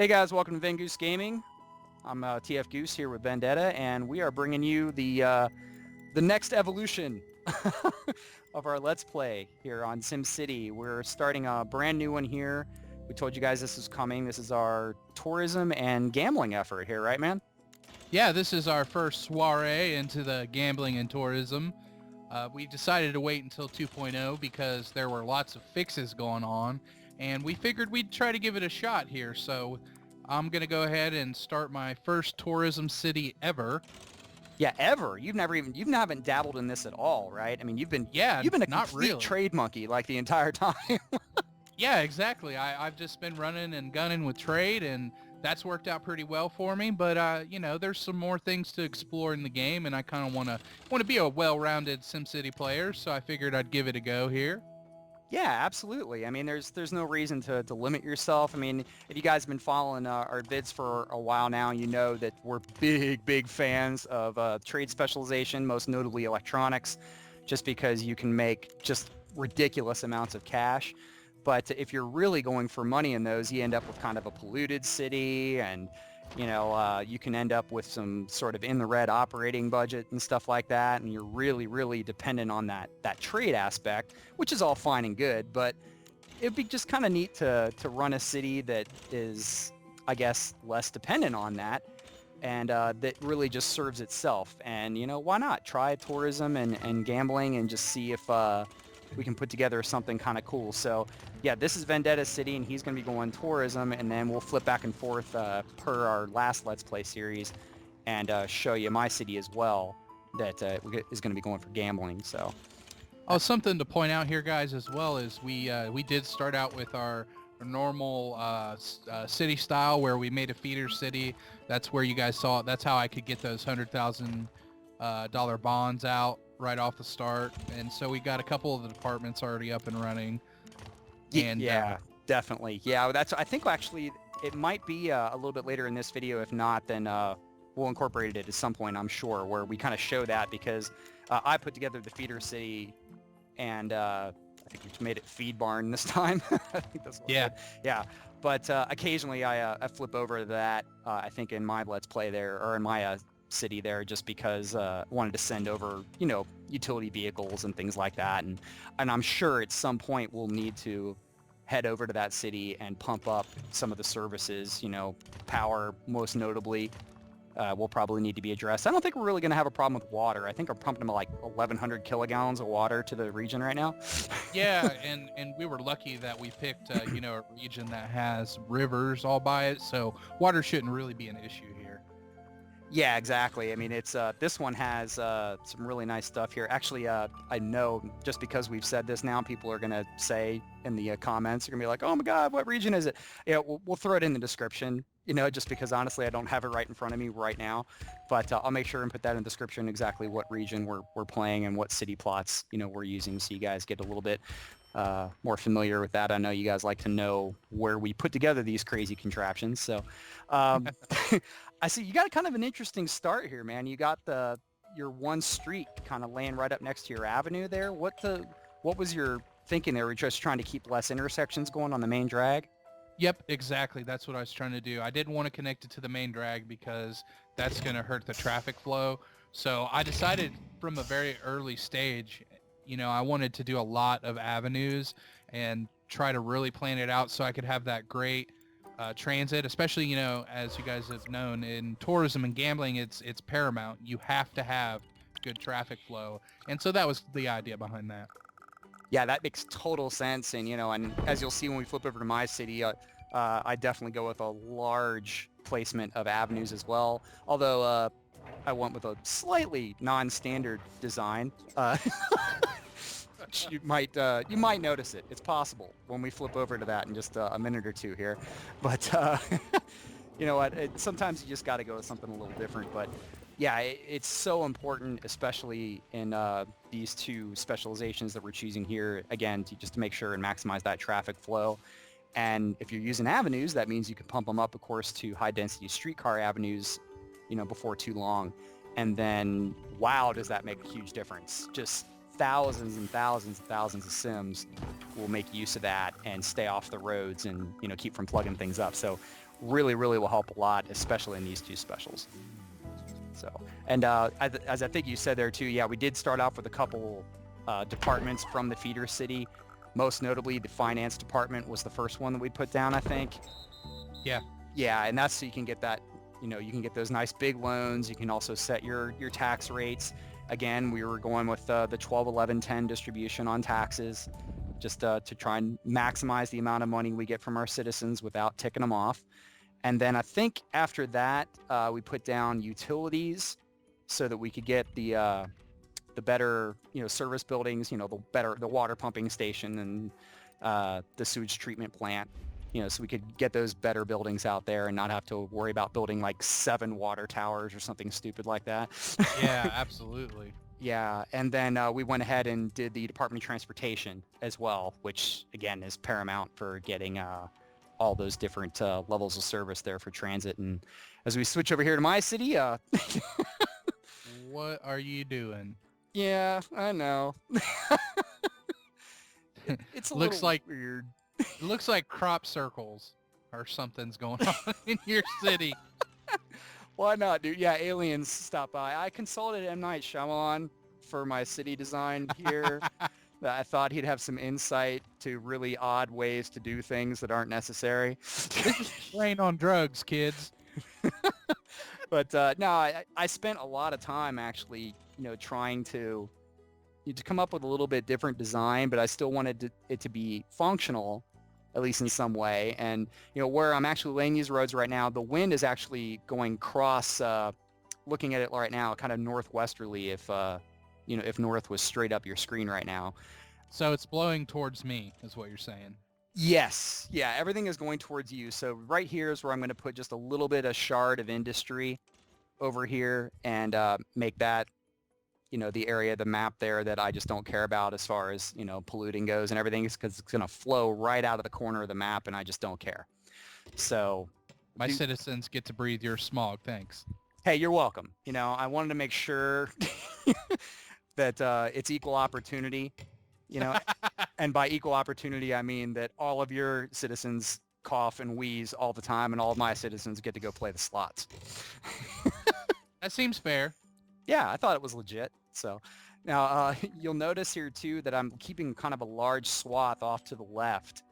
Hey guys, welcome to TFGoose Gaming. I'm TFGoose here with Vendetta, and we are bringing you the next evolution of our Let's Play here on SimCity. We're starting a brand new one here. We told you guys this is coming. This is our tourism and gambling effort here, right, man? Yeah, this is our first soiree into the gambling and tourism. We decided to wait until 2.0 because there were lots of fixes going on, and we figured we'd try to give it a shot here. So I'm going to go ahead and start my first tourism city ever. Yeah, ever. You haven't dabbled in this at all, right? I mean, Yeah, you've been a not complete really. trade monkey like the entire time. Yeah, exactly. I've just been running and gunning with trade, and that's worked out pretty well for me. But there's some more things to explore in the game, and I kind of want to be a well-rounded SimCity player. So I figured I'd give it a go here. Yeah, absolutely. I mean, there's no reason to limit yourself. I mean, if you guys have been following our vids for a while now, you know that we're big fans of trade specialization, most notably electronics, just because you can make just ridiculous amounts of cash. But if you're really going for money in those, you end up with kind of a polluted city, and you can end up with some sort of in the red operating budget and stuff like that, and you're really dependent on that trade aspect, which is all fine and good, but it'd be just kind of neat to run a city that is, I guess, less dependent on that, and that really just serves itself. And why not try tourism and gambling and just see if we can put together something kind of cool. So yeah, this is Vendetta City, and he's going to be going tourism, and then we'll flip back and forth per our last Let's Play series, and show you my city as well that is going to be going for gambling. So Oh, something to point out here, guys, as well is we did start out with our normal city style where we made a feeder city. That's where you guys saw it. That's how I could get those $100,000 bonds out right off the start. And so we got a couple of the departments already up and running. And yeah, definitely. Yeah, I think actually it might be a little bit later in this video. If not, then we'll incorporate it at some point, I'm sure, where we kind of show that, because I put together the feeder city, and I think we made it feed barn this time. I think that's what yeah. yeah. But occasionally I flip over to that, I think in my Let's Play there, or in my city there, just because I wanted to send over, utility vehicles and things like that. And I'm sure at some point we'll need to head over to that city and pump up some of the services, power most notably. Will probably need to be addressed. I don't think we're really going to have a problem with water. I think we're pumping like 1,100 kilogallons of water to the region right now. Yeah, and we were lucky that we picked, a region that has rivers all by it, so water shouldn't really be an issue here. Yeah, exactly. I mean, it's this one has some really nice stuff here. Actually, I know, just because we've said this now, people are going to say in the comments, they're going to be like, oh my God, what region is it? Yeah, we'll throw it in the description, just because honestly, I don't have it right in front of me right now. But I'll make sure and put that in the description, exactly what region we're playing and what city plots, we're using, so you guys get a little bit more familiar with that. I know you guys like to know where we put together these crazy contraptions. So I see you got kind of an interesting start here, man. You got your one street kind of laying right up next to your avenue there. What was your thinking there? Were you just trying to keep less intersections going on the main drag? Yep, exactly. That's what I was trying to do. I didn't want to connect it to the main drag because that's going to hurt the traffic flow. So I decided from a very early stage, I wanted to do a lot of avenues and try to really plan it out so I could have that great transit, especially, as you guys have known, in tourism and gambling, it's paramount. You have to have good traffic flow. And so that was the idea behind that. Yeah, that makes total sense. And, and as you'll see when we flip over to my city, I definitely go with a large placement of avenues as well. Although I went with a slightly non-standard design. You might notice it. It's possible when we flip over to that in just a minute or two here. But you know what? Sometimes you just got to go with something a little different. But yeah, it's so important, especially in these two specializations that we're choosing here, again, just to make sure and maximize that traffic flow. And if you're using avenues, that means you can pump them up, of course, to high-density streetcar avenues, before too long. And then, wow, does that make a huge difference. Just thousands and thousands and thousands of Sims will make use of that and stay off the roads and, keep from plugging things up. So really, really will help a lot, especially in these two specials. So, and as I think you said there too, yeah, we did start off with a couple departments from the feeder city. Most notably, the finance department was the first one that we put down, I think. Yeah. Yeah, and that's so you can get that, you can get those nice big loans. You can also set your tax rates. Again, we were going with the 12, 11, 10 distribution on taxes, just to try and maximize the amount of money we get from our citizens without ticking them off. And then I think after that, we put down utilities so that we could get the better, service buildings, the water pumping station and the sewage treatment plant, so we could get those better buildings out there and not have to worry about building like 7 water towers or something stupid like that. Yeah, absolutely. Yeah, and then we went ahead and did the Department of Transportation as well, which again is paramount for getting all those different levels of service there for transit. And as we switch over here to my city, What are you doing? yeah, I know. It's a Looks little like weird. it looks like crop circles or something's going on in your city. Why not, dude? Yeah, aliens stop by. I consulted M. Night Shyamalan for my city design here. I thought he'd have some insight to really odd ways to do things that aren't necessary. This is rain on drugs, kids. But no, I spent a lot of time actually, trying to come up with a little bit different design, but I still wanted it to be functional, at least in some way. And where I'm actually laying these roads right now, the wind is actually going cross. Looking at it right now, kind of northwesterly. If north was straight up your screen right now. So it's blowing towards me, is what you're saying. Yes. Yeah, everything is going towards you. So right here is where I'm going to put just a little bit of shard of industry over here and make that, the area of the map there that I just don't care about as far as, polluting goes and everything, because it's going to flow right out of the corner of the map and I just don't care. So My citizens get to breathe your smog, thanks. hey, you're welcome. I wanted to make sure that it's equal opportunity, and by equal opportunity, I mean that all of your citizens cough and wheeze all the time and all of my citizens get to go play the slots. That seems fair. Yeah, I thought it was legit. So now you'll notice here too that I'm keeping kind of a large swath off to the left,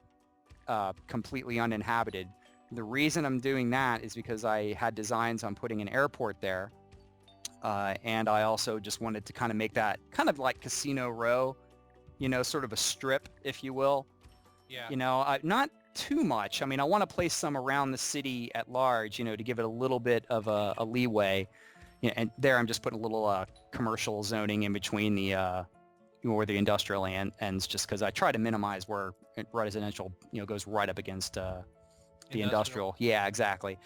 completely uninhabited. The reason I'm doing that is because I had designs on putting an airport there. And I also just wanted to kind of make that kind of like Casino Row, sort of a strip, if you will. Yeah. Not too much. I mean, I want to place some around the city at large, to give it a little bit of a leeway. And there I'm just putting a little commercial zoning in between the where the industrial ends, just because I try to minimize where residential, goes right up against the industrial. Yeah, exactly.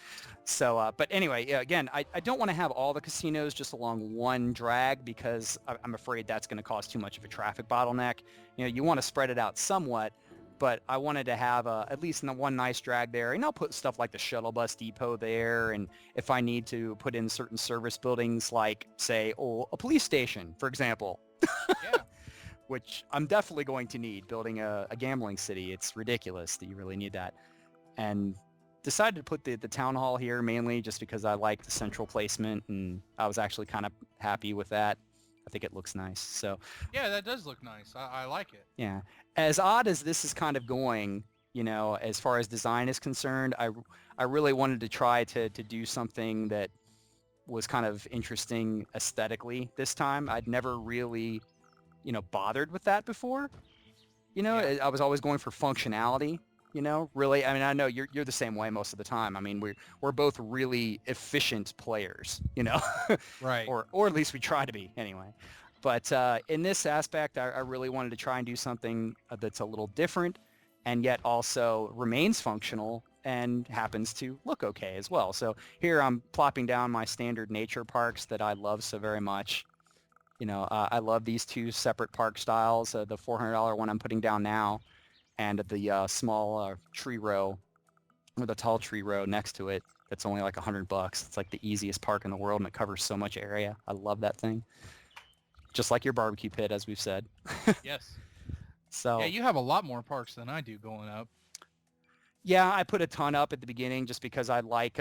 So, but anyway, yeah, again, I don't want to have all the casinos just along one drag because I'm afraid that's going to cause too much of a traffic bottleneck. You want to spread it out somewhat, but I wanted to have at least one nice drag there, and I'll put stuff like the shuttle bus depot there, and if I need to put in certain service buildings like, say, a police station, for example. Yeah. Which I'm definitely going to need building a gambling city. It's ridiculous that you really need that. And decided to put the town hall here mainly just because I like the central placement, and I was actually kind of happy with that. I think it looks nice. So Yeah, that does look nice. I like it. yeah, as odd as this is kind of going, as far as design is concerned, I really wanted to try to do something that was kind of interesting aesthetically this time. I'd never really, bothered with that before. Yeah. I was always going for functionality. Really. I mean, I know you're the same way most of the time. I mean, we're both really efficient players, Right. or at least we try to be anyway. But in this aspect, I really wanted to try and do something that's a little different, and yet also remains functional and happens to look okay as well. So here I'm plopping down my standard nature parks that I love so very much. I love these two separate park styles. The $400 one I'm putting down now, and the small tree row, or the tall tree row next to it. That's only like $100. It's like the easiest park in the world, and it covers so much area. I love that thing. Just like your barbecue pit, as we've said. Yes. So Yeah, you have a lot more parks than I do going up. Yeah, I put a ton up at the beginning just because I like,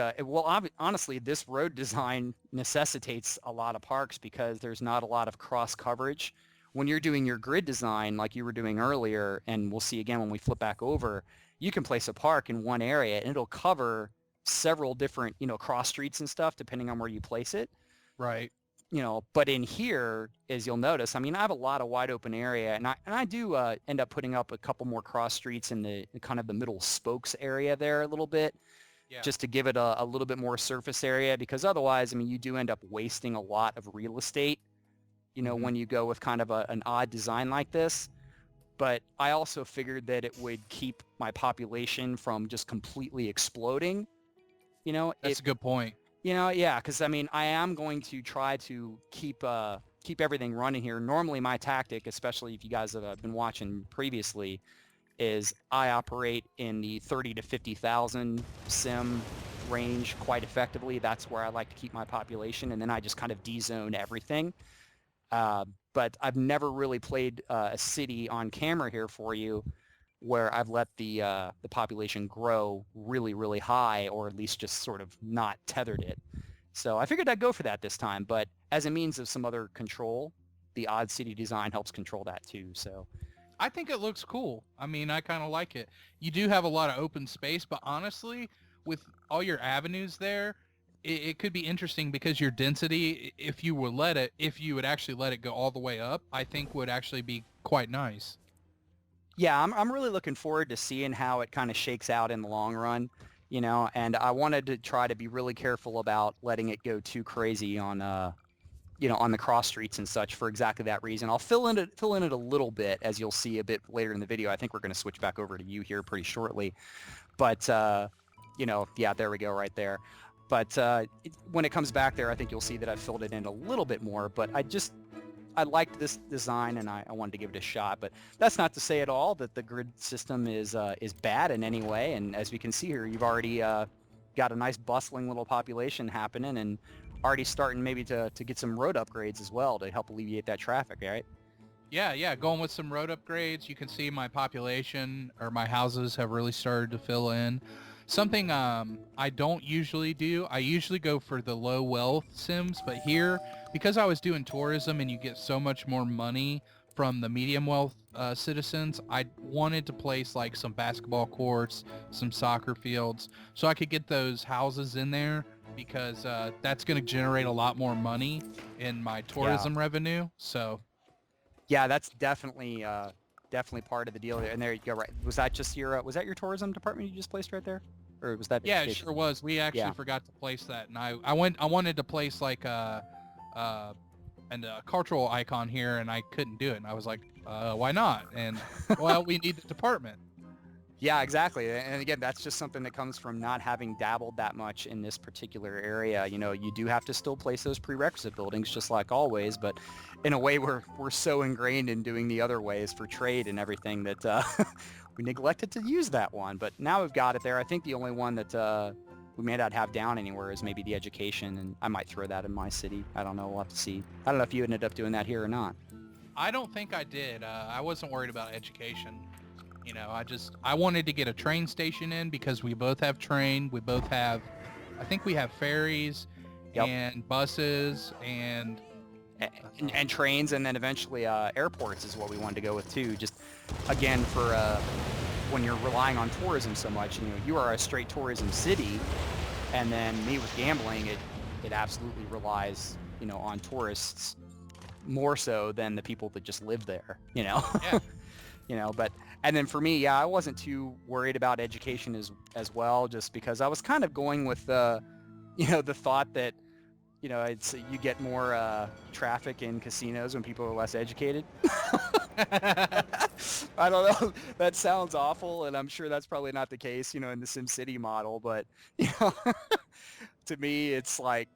honestly, this road design necessitates a lot of parks because there's not a lot of cross coverage. When you're doing your grid design like you were doing earlier, and we'll see again when we flip back over, you can place a park in one area and it'll cover several different, cross streets and stuff depending on where you place it. Right. But in here, as you'll notice, I mean, I have a lot of wide open area, and I do end up putting up a couple more cross streets in the kind of the middle spokes area there a little bit, Yeah. just to give it a little bit more surface area, because otherwise, I mean, you do end up wasting a lot of real estate, Hmm. when you go with kind of an odd design like this. But I also figured that it would keep my population from just completely exploding. That's It a good point. Yeah, because I mean, I am going to try to keep everything running here. Normally, my tactic, especially if you guys have been watching previously, is I operate in the 30 to 50,000 sim range quite effectively. That's where I like to keep my population, and then I just kind of de-zone everything. But I've never really played a city on camera here for you where I've let the population grow really, really high, or at least just sort of not tethered it. So I figured I'd go for that this time, but as a means of some other control, the odd city design helps control that too. So I think it looks cool. I mean, I kind of like it. You do have a lot of open space, but honestly, with all your avenues there, it could be interesting because your density, if you would actually let it go all the way up, I think would actually be quite nice. yeah, I'm really looking forward to seeing how it kind of shakes out in the long run, and I wanted to try to be really careful about letting it go too crazy on on the cross streets and such for exactly that reason. I'll fill in it a little bit, as you'll see a bit later in the video. I think we're going to switch back over to you here pretty shortly. But, yeah, there we go right there. But when it comes back there, I think you'll see that I've filled it in a little bit more. But I liked this design, and I wanted to give it a shot. But that's not to say at all that the grid system is bad in any way. And as we can see here, you've already got a nice bustling little population happening, and already starting maybe to get some road upgrades as well to help alleviate that traffic, right? Yeah, yeah, going with some road upgrades. You can see my population or my houses have really started to fill in. Something I don't usually do. I usually go for the low wealth sims, but here, because I was doing tourism and you get so much more money from the medium wealth citizens, I wanted to place like some basketball courts, some soccer fields, so I could get those houses in there because that's going to generate a lot more money in my Yeah. tourism revenue. So Yeah, that's definitely part of the deal. And there you go. Right. Was that your tourism department you just placed right there? Or was that yeah, it education? sure was. We actually Yeah. forgot to place that, and I wanted to place like uh, a cultural icon here, and I couldn't do it. And I was like, why not? And well, we need the department. Yeah, exactly. And again, that's just something that comes from not having dabbled that much in this particular area. You do have to still place those prerequisite buildings just like always, but in a way we're so ingrained in doing the other ways for trade and everything that we neglected to use that one. But now we've got it there. I think the only one that we may not have down anywhere is maybe the education, and I might throw that in my city. I don't know. We'll have to see. I don't know if you ended up doing that here or not. I don't think I did. I wasn't worried about education. I wanted to get a train station in because we both have train. We both have, I think we have ferries Yep. and buses and And trains, and then eventually airports is what we wanted to go with too. Just again for when you're relying on tourism so much, you are a straight tourism city, and then me with gambling, it absolutely relies on tourists more so than the people that just live there. yeah. But and then for me, yeah, I wasn't too worried about education as well, just because I was kind of going with the the thought that it's you get more traffic in casinos when people are less educated. I don't know. That sounds awful, and I'm sure that's probably not the case, in the SimCity model. But to me, it's like,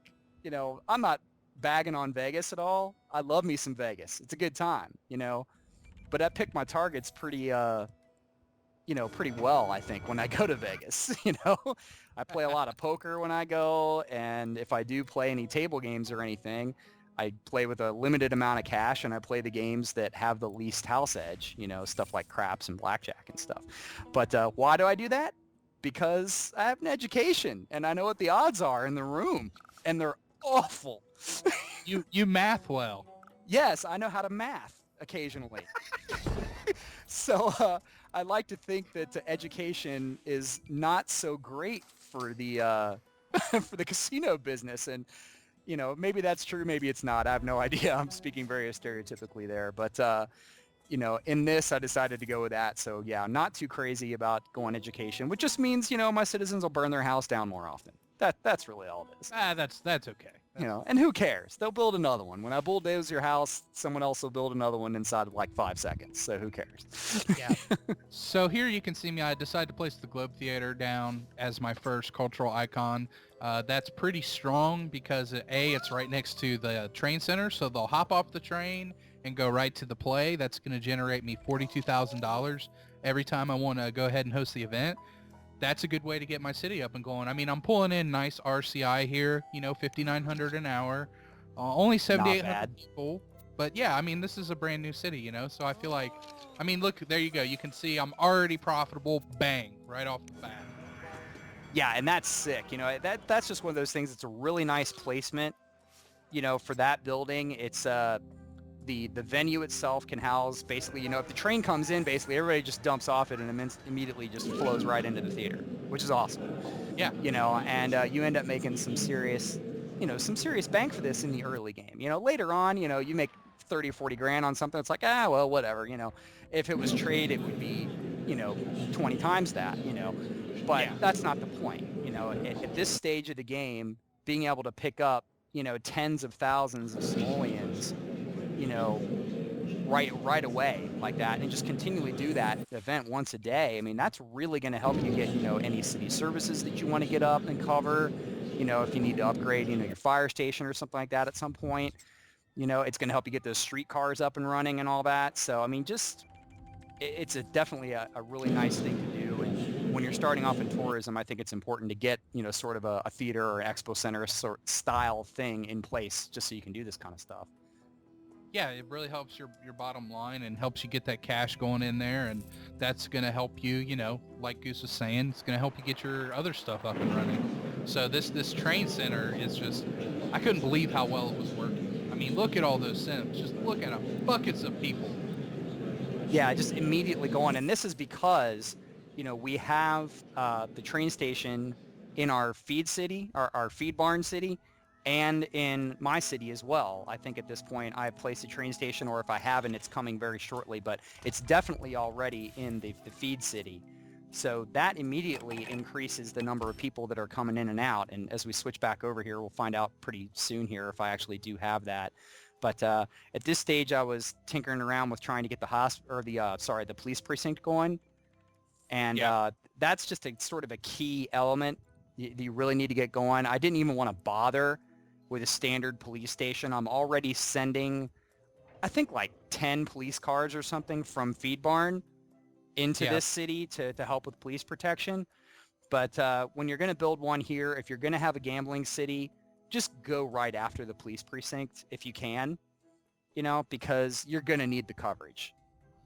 I'm not bagging on Vegas at all. I love me some Vegas. It's a good time. But I pick my targets pretty well, I think, when I go to Vegas. I play a lot of poker when I go, and if I do play any table games or anything, I play with a limited amount of cash, and I play the games that have the least house edge, stuff like craps and blackjack and stuff. But why do I do that? because I have an education and I know what the odds are in the room, and they're awful. You math well. Yes, I know how to math occasionally. So I like to think that education is not so great for the for the casino business, and maybe that's true, maybe it's not. I have no idea. I'm speaking very stereotypically there, but in this, I decided to go with that. So yeah, not too crazy about going education, which just means my citizens will burn their house down more often. That's really all it is. That's okay. And who cares? They'll build another one. When I bulldoze your house, someone else will build another one inside of like 5 seconds. So who cares? Yeah. So here you can see me. I decided to place the Globe Theater down as my first cultural icon. That's pretty strong because it's right next to the train center, so they'll hop off the train and go right to the play. That's going to generate me $42,000 every time I want to go ahead and host the event. That's a good way to get my city up and going. I mean, I'm pulling in nice RCI here, 5,900 an hour, only 7,800 people. But yeah, I mean, this is a brand new city, so I feel like, I mean, look, there you go. You can see I'm already profitable, bang, right off the bat. Yeah, and that's sick. That's just one of those things. It's a really nice placement, for that building. It's the venue itself can house basically, if the train comes in, basically everybody just dumps off it and immediately just flows right into the theater, which is awesome. Yeah. And you end up making some serious bank for this in the early game. Later on, you make 30 or 40 grand on something. It's like, well, whatever. If it was trade, it would be, 20 times that, but that's not the point. At this stage of the game, being able to pick up, tens of thousands of simoleons, right away like that, and just continually do that event once a day. I mean, that's really going to help you get, any city services that you want to get up and cover. If you need to upgrade, your fire station or something like that at some point, it's going to help you get those streetcars up and running and all that. So, I mean, it's definitely a really nice thing to do. And when you're starting off in tourism, I think it's important to get, sort of a theater or expo center sort style thing in place just so you can do this kind of stuff. Yeah, it really helps your bottom line and helps you get that cash going in there, and that's going to help you, like Goose was saying, it's going to help you get your other stuff up and running. So this train center is just, I couldn't believe how well it was working. I mean, look at all those sims. Just look at them, buckets of people. Yeah, just immediately going. And this is because, we have the train station in our feed city, our feed barn city, and in my city as well. I think at this point I've placed a train station, or if I haven't, it's coming very shortly, but it's definitely already in the feed city. So that immediately increases the number of people that are coming in and out. And as we switch back over here, we'll find out pretty soon here if I actually do have that. But at this stage, I was tinkering around with trying to get the police precinct going. And that's just a sort of a key element you really need to get going. I didn't even want to bother with a standard police station. I'm already sending, I think, like 10 police cars or something from Feed Barn into this city to help with police protection. But when you're going to build one here, if you're going to have a gambling city, just go right after the police precinct if you can, because you're going to need the coverage.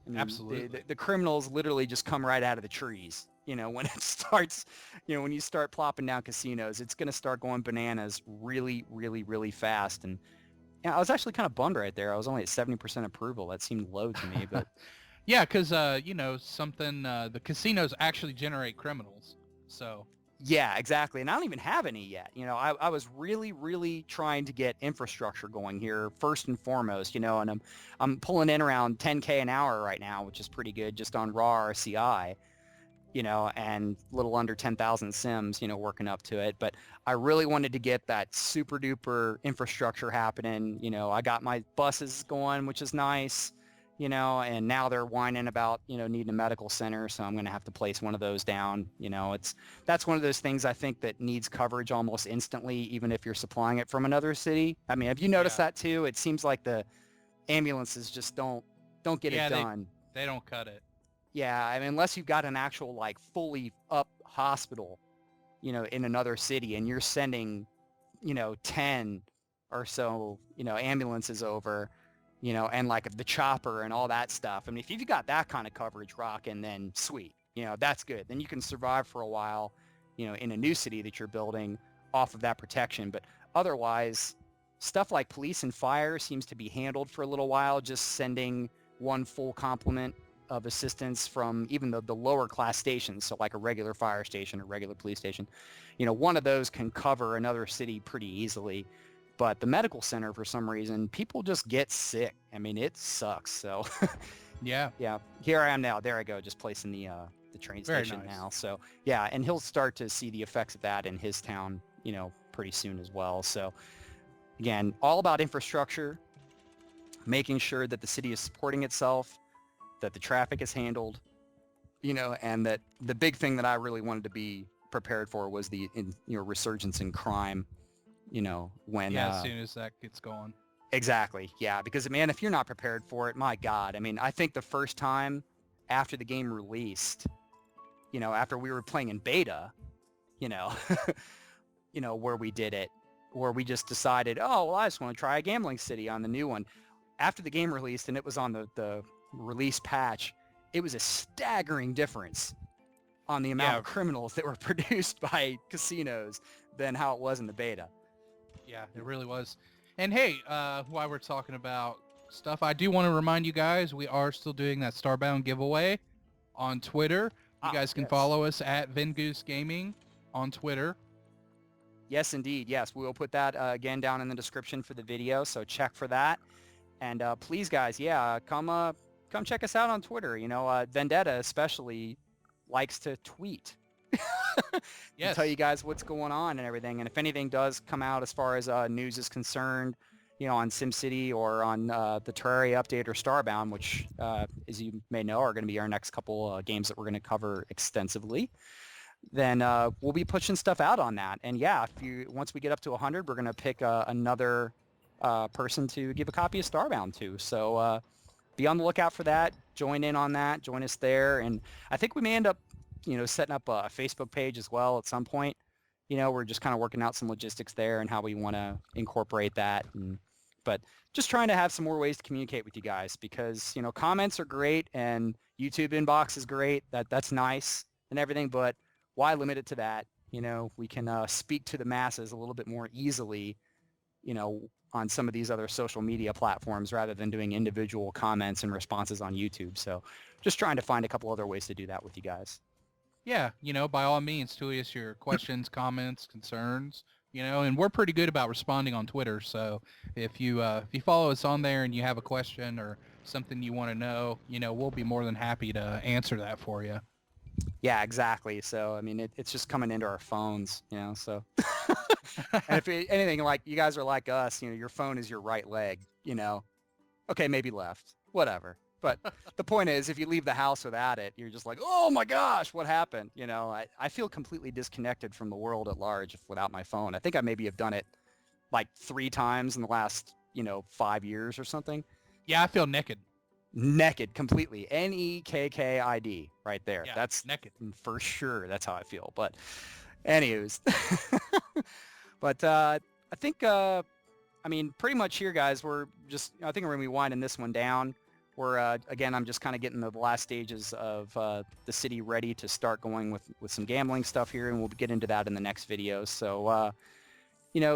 I mean, absolutely. The criminals literally just come right out of the trees. When it starts, when you start plopping down casinos, it's going to start going bananas really, really, really fast. And I was actually kind of bummed right there. I was only at 70% approval. That seemed low to me, but yeah, because the casinos actually generate criminals. So yeah, exactly. And I don't even have any yet. I was really, really trying to get infrastructure going here first and foremost, and I'm pulling in around 10K an hour right now, which is pretty good just on raw RCI. And a little under 10,000 sims, working up to it. But I really wanted to get that super duper infrastructure happening. I got my buses going, which is nice, and now they're whining about, needing a medical center. So I'm going to have to place one of those down. That's one of those things I think that needs coverage almost instantly, even if you're supplying it from another city. I mean, have you noticed that too? It seems like the ambulances just don't get it done. They don't cut it. Yeah, I mean, unless you've got an actual, like, fully up hospital, in another city, and you're sending, 10 or so, ambulances over, and, like, the chopper and all that stuff. I mean, if you've got that kind of coverage rocking, then sweet, that's good. Then you can survive for a while, in a new city that you're building off of that protection. But otherwise, stuff like police and fire seems to be handled for a little while, just sending one full complement of assistance from even the lower class stations. So like a regular fire station or regular police station, one of those can cover another city pretty easily. But the medical center, for some reason, people just get sick. I mean, it sucks. So Yeah, yeah, here I am now. There I go, just placing the train very station nice. now. So yeah, and he'll start to see the effects of that in his town, pretty soon as well. So again, all about infrastructure, making sure that the city is supporting itself, that the traffic is handled, and that the big thing that I really wanted to be prepared for was the resurgence in crime, when Yeah, as soon as that gets going. exactly. Yeah, because man, if you're not prepared for it, my God. I mean, I think the first time after the game released, after we were playing in beta, you know, where we did it, where we just decided, oh, well, I just want to try a gambling city on the new one. After the game released and it was on the release patch, it was a staggering difference on the amount Yeah, of criminals that were produced by casinos than how it was in the beta. yeah, it really was. And hey, while we're talking about stuff, I do want to remind you guys, we are still doing that Starbound giveaway on Twitter. You guys can Yes. follow us at TFGoose Gaming on Twitter. Yes, indeed. Yes, we will put that again down in the description for the video, so check for that. And please, guys, come check us out on Twitter. Vendetta especially likes to tweet to tell Yes. you guys what's going on and everything. And if anything does come out as far as news is concerned, on SimCity or on the Terraria update or Starbound, which, as you may know, are going to be our next couple games that we're going to cover extensively, then we'll be pushing stuff out on that. And yeah, once we get up to 100, we're going to pick another person to give a copy of Starbound to. So be on the lookout for that. Join in on that. Join us there. And I think we may end up, setting up a Facebook page as well at some point. We're just kind of working out some logistics there and how we want to incorporate that. But just trying to have some more ways to communicate with you guys because, comments are great and YouTube inbox is great. That's nice and everything, but why limit it to that? We can speak to the masses a little bit more easily, on some of these other social media platforms rather than doing individual comments and responses on YouTube. So just trying to find a couple other ways to do that with you guys. Yeah, by all means, tweet us your questions, comments, concerns, and we're pretty good about responding on Twitter. So if you follow us on there and you have a question or something you want to know, we'll be more than happy to answer that for you. Yeah, exactly. So, I mean, it's just coming into our phones, so. And if anything, like you guys are like us, your phone is your right leg, okay, maybe left, whatever. But the point is, if you leave the house without it, you're just like, oh my gosh, what happened? I feel completely disconnected from the world at large without my phone. I think I maybe have done it like 3 times in the last, 5 years or something. Yeah, I feel naked. Naked completely. NEKKID right there. Yeah, That's naked. for sure. That's how I feel. But anyways, but I think, I mean, pretty much here, guys, I think we're going to be winding this one down. Again, I'm just kind of getting the last stages of the city ready to start going with some gambling stuff here, and we'll get into that in the next video. So,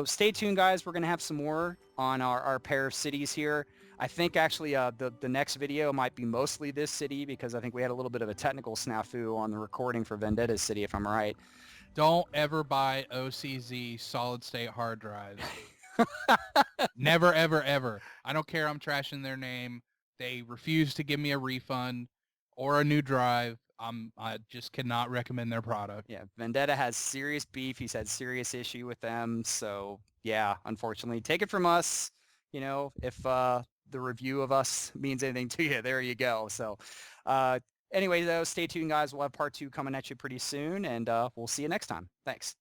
stay tuned, guys. We're going to have some more on our pair of cities here. I think actually the next video might be mostly this city because I think we had a little bit of a technical snafu on the recording for Vendetta's city, if I'm right. Don't ever buy OCZ solid state hard drives. Never, ever, ever. I don't care. I'm trashing their name. They refuse to give me a refund or a new drive. I just cannot recommend their product. Yeah, Vendetta has serious beef. He's had serious issue with them. So yeah, unfortunately, take it from us. If the review of us means anything to you, there you go. So anyway, though, stay tuned, guys. We'll have part 2 coming at you pretty soon, and we'll see you next time. Thanks.